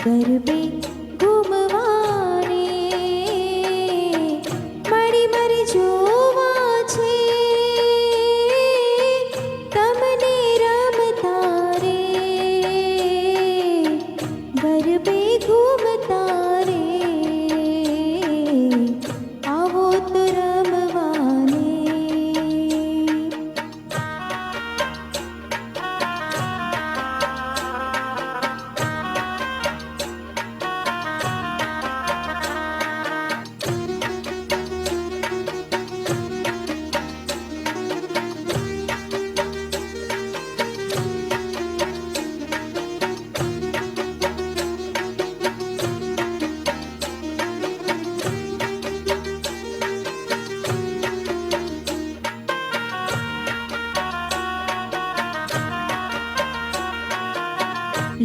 ગરબે ઘૂમવાને મારી મારી જોવા છે તમને રમતા રે ગરબે ઘૂમતા રે આવો તો રમવાને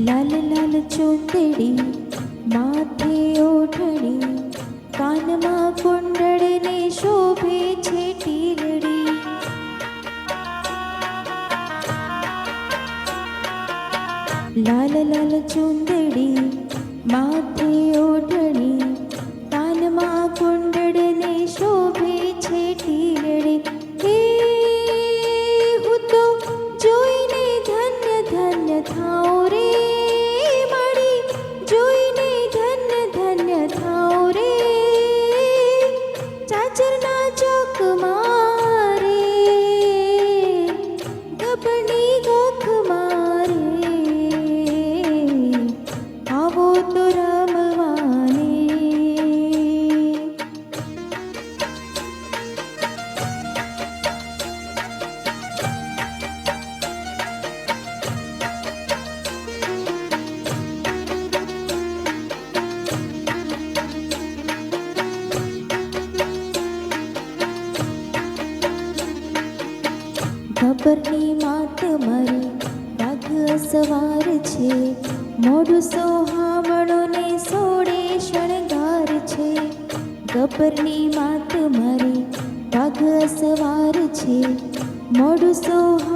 લાલ લાલ ચુંદડી માથે ઓઢણી કાનમાં કુંડળને શોભે છે ટીલડી લાલ લાલ ચુંદડી માથે ઓઢણી કાનમાં કુંડળને શોભે છે ટીલડી હે હું તો જોઈને ધન્ય ધન્ય થાઉં રે ચાચરના ચોક મારે ગબની ગોખ મારે આવો તો રમવાને ગબ્બરની માત મારી વાઘ સવાર છે મોઢું સોહામણો ને સોળે શણગાર છે ગબ્બરની માત મારી વાઘ સવાર છે મોઢું સોહામણો